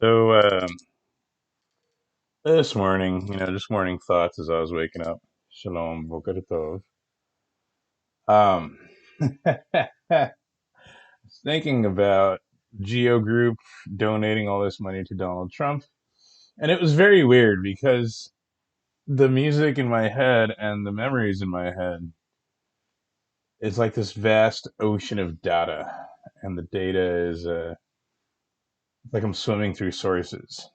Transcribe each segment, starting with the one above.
So this morning, just morning thoughts as I was waking up. Shalom, boker tov. Um, thinking about Geo Group donating all this money to Donald Trump, and it was very weird because the music in my head and the memories in my head is like this vast ocean of data, and the data is like I'm swimming through sources.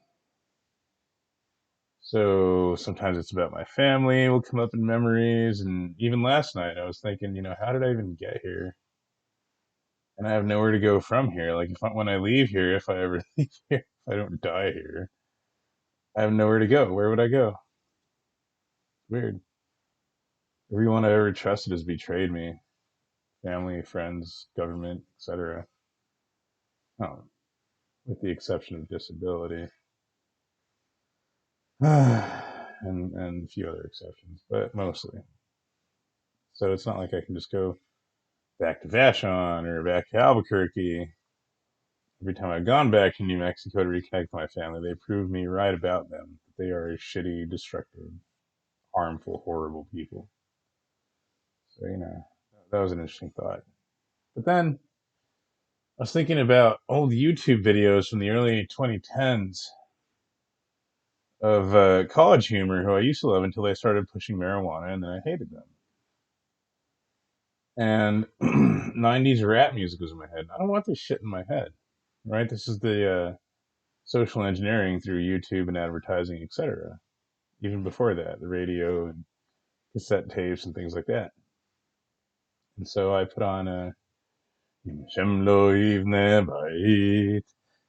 So sometimes it's about my family will come up in memories, and even last night I was thinking, how did I even get here? And I have nowhere to go from here. Like when I leave here, if I ever leave here, if I don't die here, I have nowhere to go. Where would I go? Weird. Everyone I ever trusted has betrayed me. Family, friends, government, etc. Oh, with the exception of disability, and a few other exceptions, but mostly. So it's not like I can just go back to Vashon or back to Albuquerque. Every time I've gone back to New Mexico to reconnect with my family, they prove me right about them. They are shitty, destructive, harmful, horrible people. So, that was an interesting thought. But then I was thinking about old YouTube videos from the early 2010s of college humor who I used to love until they started pushing marijuana, and then I hated them. And 90s rap music was in my head. I don't want this shit in my head, right? This is the social engineering through YouTube and advertising, etc. Even before that, the radio and cassette tapes and things like that. And so I put on a Shemlo Ivne Bait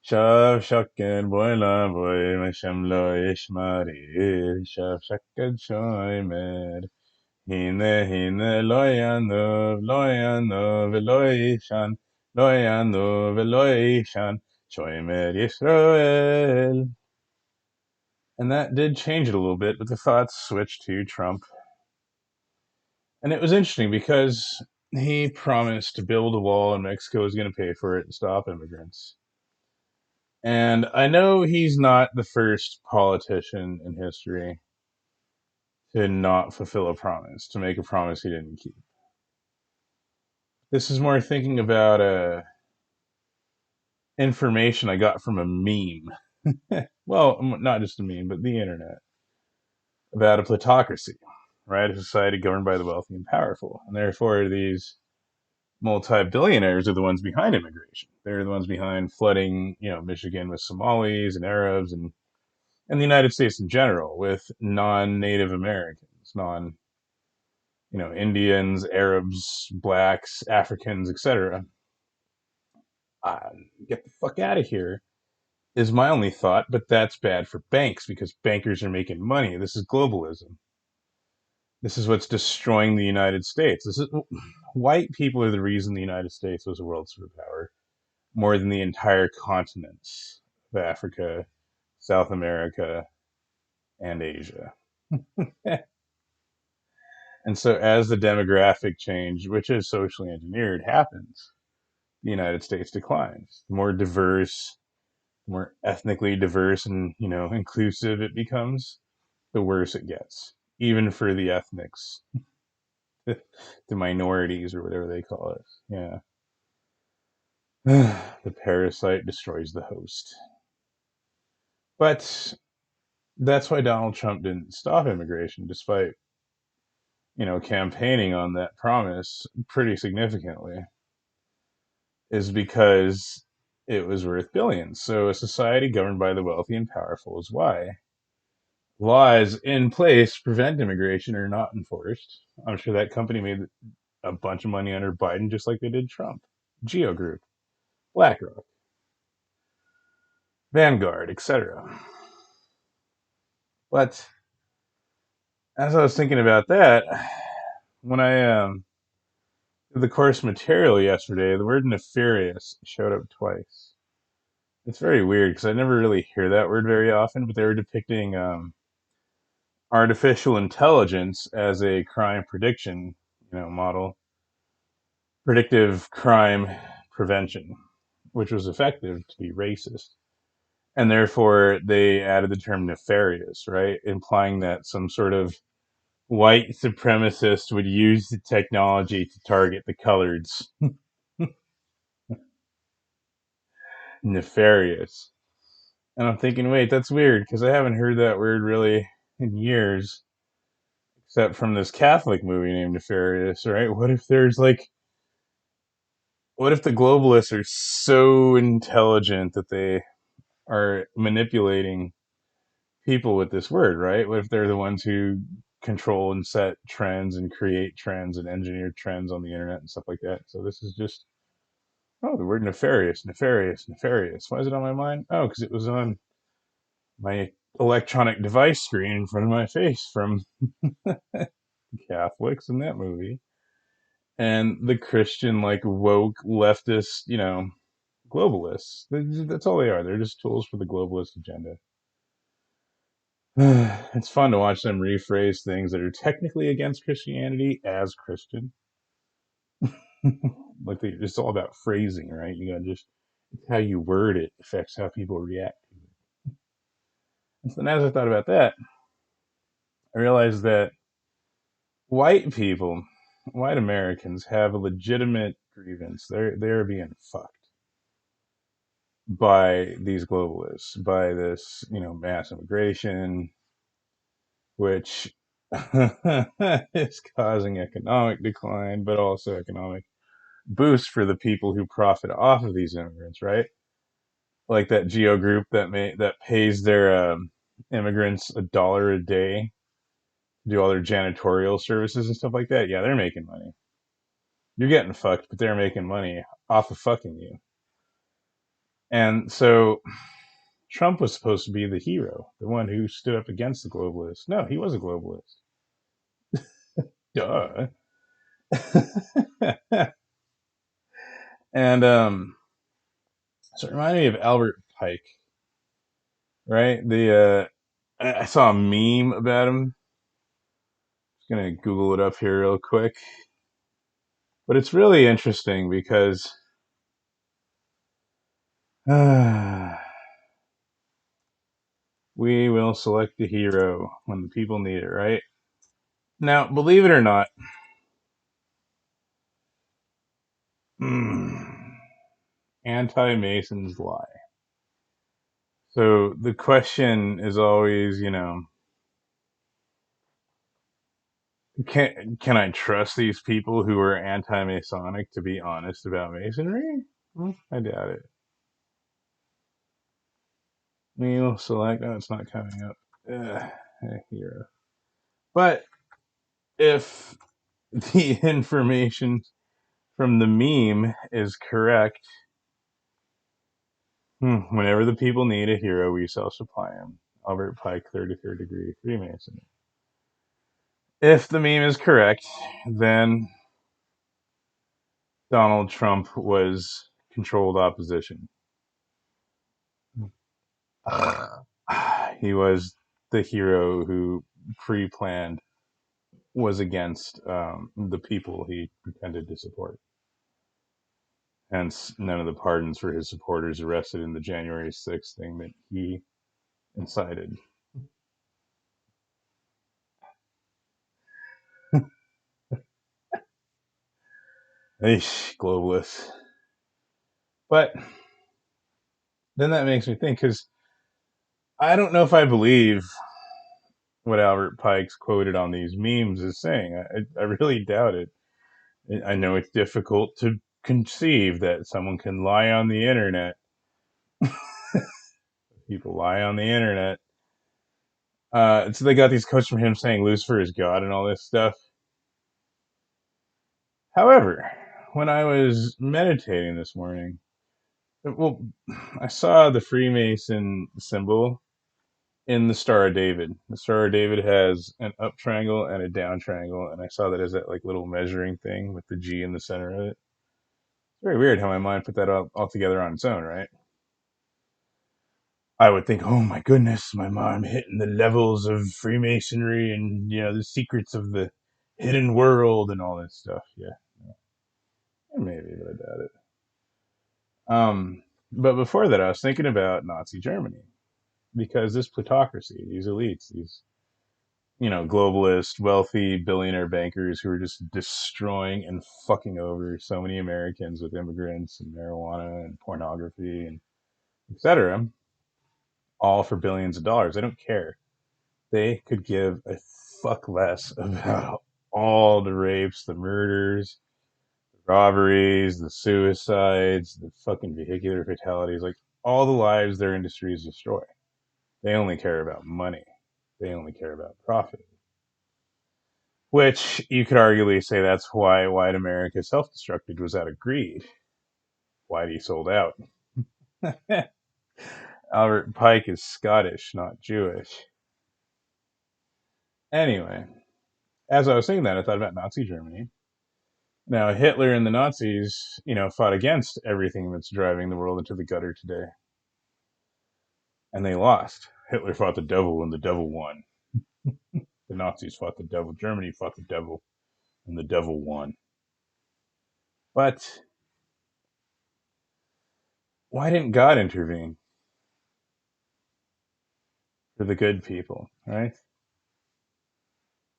Shav Shakken Boilan Boy Shemlo Ishmarir Shav Shakken Shoimer Hine Hine Loyanov Loyanov Loishan Loyanov Loishan Shoimer Yisrael. And that did change it a little bit, but the thoughts switched to Trump. And it was interesting because he promised to build a wall and Mexico was going to pay for it and stop immigrants. And I know he's not the first politician in history to not fulfill a promise, to make a promise he didn't keep. This is more thinking about information I got from a meme. Well, not just a meme, but the internet about a plutocracy, right? A society governed by the wealthy and powerful. And therefore, these multi-billionaires are the ones behind immigration. They're the ones behind flooding, Michigan with Somalis and Arabs and the United States in general with non-Native Americans, Indians, Arabs, blacks, Africans, etc. Get the fuck out of here is my only thought, but that's bad for banks because bankers are making money. This is globalism. This is what's destroying the United States. This is white people are the reason the United States was a world superpower more than the entire continents of Africa, South America, and Asia. And so, as the demographic change, which is socially engineered, happens, the United States declines. The more diverse, the more ethnically diverse and inclusive it becomes, the worse it gets, even for the ethnics, the minorities or whatever they call it. Yeah, the parasite destroys the host. But that's why Donald Trump didn't stop immigration, despite campaigning on that promise pretty significantly, is because it was worth billions. So a society governed by the wealthy and powerful is why laws in place to prevent immigration are not enforced. I'm sure that company made a bunch of money under Biden just like they did Trump. Geo Group, BlackRock, Vanguard, etc. But as I was thinking about that, when I did the course material yesterday, the word nefarious showed up twice. It's very weird because I never really hear that word very often, but they were depicting artificial intelligence as a crime prediction, model, predictive crime prevention, which was effective to be racist. And therefore they added the term nefarious, right? Implying that some sort of white supremacist would use the technology to target the coloreds. Nefarious. And I'm thinking, wait, that's weird because I haven't heard that word really in years, except from this Catholic movie named Nefarious, right? What if the globalists are so intelligent that they are manipulating people with this word, right? What if they're the ones who control and set trends and create trends and engineer trends on the internet and stuff like that? So this is just, oh, the word nefarious, nefarious, nefarious. Why is it on my mind? Oh, because it was on my electronic device screen in front of my face from Catholics in that movie. And the Christian, like, woke leftist, globalists. That's all they are. They're just tools for the globalist agenda. It's fun to watch them rephrase things that are technically against Christianity as Christian. It's all about phrasing, right? You gotta just, it's how you word it affects how people react to it. And so as I thought about that, I realized that white people, white Americans, have a legitimate grievance. They're being fucked by these globalists, by this, mass immigration, which is causing economic decline, but also economic boost for the people who profit off of these immigrants, right? Like that Geo Group that pays their immigrants $1 a day to do all their janitorial services and stuff like that. Yeah, they're making money. You're getting fucked, but they're making money off of fucking you. And so Trump was supposed to be the hero, the one who stood up against the globalists. No, he was a globalist. Duh. And so it reminded me of Albert Pike, right? I saw a meme about him. Just gonna Google it up here real quick. But it's really interesting because we will select the hero when the people need it, right? Now, believe it or not, anti-Masons lie. So the question is always, can I trust these people who are anti-Masonic to be honest about Masonry? Well, I doubt it. We'll select. Oh, it's not coming up. Hero. But if the information from the meme is correct, whenever the people need a hero, we shall supply him. Albert Pike, 33rd degree Freemason. If the meme is correct, then Donald Trump was controlled opposition. He was the hero who pre-planned was against the people he pretended to support. Hence, none of the pardons for his supporters arrested in the January 6th thing that he incited. Eesh, globalists. But then that makes me think, because I don't know if I believe what Albert Pike's quoted on these memes is saying. I really doubt it. I know it's difficult to conceive that someone can lie on the internet. People lie on the internet. So they got these quotes from him saying Lucifer is God and all this stuff. However, when I was meditating this morning, well, I saw the Freemason symbol in the Star of David. The Star of David has an up triangle and a down triangle, and I saw that as that like little measuring thing with the G in the center of it. It's very weird how my mind put that all together on its own, right? I would think, oh my goodness, my mom hitting the levels of Freemasonry and the secrets of the hidden world and all this stuff. Yeah, maybe, but I doubt it. But before that, I was thinking about Nazi Germany because this plutocracy, these elites, these globalist, wealthy billionaire bankers who are just destroying and fucking over so many Americans with immigrants and marijuana and pornography and etc., all for billions of dollars. They don't care. They could give a fuck less about all the rapes, the murders, the robberies, the suicides, the fucking vehicular fatalities, like all the lives their industries destroy. They only care about money. They only care about profit. Which you could arguably say that's why white America self-destructed was out of greed. Why he sold out. Albert Pike is Scottish, not Jewish. Anyway, as I was saying that, I thought about Nazi Germany. Now, Hitler and the Nazis, fought against everything that's driving the world into the gutter today. And they lost. Hitler fought the devil and the devil won. The Nazis fought the devil. Germany fought the devil and the devil won. But why didn't God intervene for the good people, right?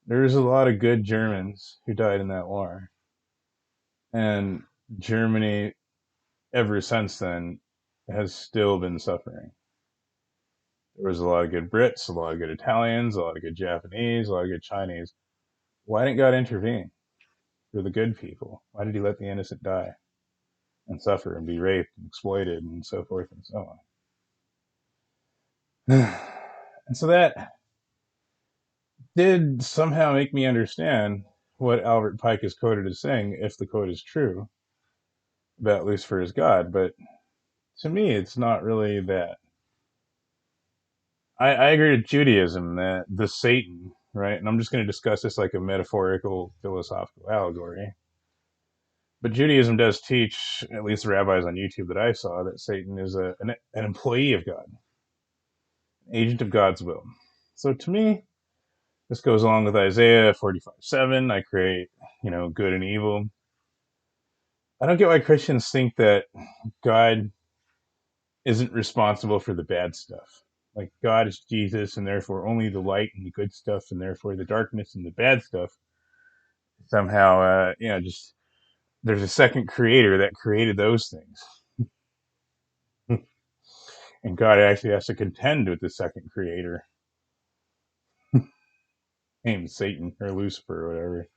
There's a lot of good Germans who died in that war. And Germany, ever since then, has still been suffering. There was a lot of good Brits, a lot of good Italians, a lot of good Japanese, a lot of good Chinese. Why didn't God intervene for the good people? Why did he let the innocent die and suffer and be raped and exploited and so forth and so on? And so that did somehow make me understand what Albert Pike is quoted as saying, if the quote is true, about Lucifer as God. But to me, it's not really that. I agree with Judaism that the Satan, right? And I'm just going to discuss this like a metaphorical philosophical allegory. But Judaism does teach, at least the rabbis on YouTube that I saw, that Satan is an employee of God, an agent of God's will. So to me, this goes along with Isaiah 45:7. I create, good and evil. I don't get why Christians think that God isn't responsible for the bad stuff. Like God is Jesus, and therefore only the light and the good stuff, and therefore the darkness and the bad stuff somehow, just there's a second creator that created those things. And God actually has to contend with the second creator, named Satan or Lucifer or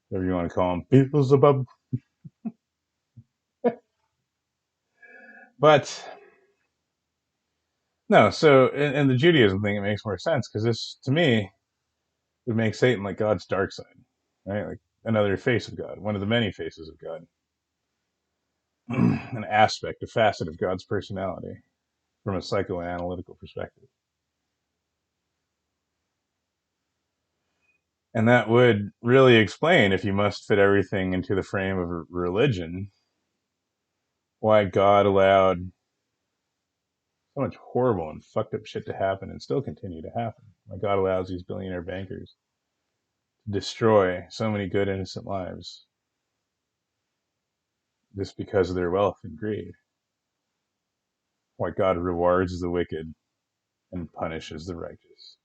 whatever you want to call him, Beelzebub. But no, so in the Judaism thing, it makes more sense because this, to me, would make Satan like God's dark side, right? Like another face of God, one of the many faces of God, an aspect, a facet of God's personality from a psychoanalytical perspective. And that would really explain, if you must fit everything into the frame of a religion, why God allowed so much horrible and fucked up shit to happen and still continue to happen. Why God allows these billionaire bankers to destroy so many good innocent lives just because of their wealth and greed. Why God rewards the wicked and punishes the righteous.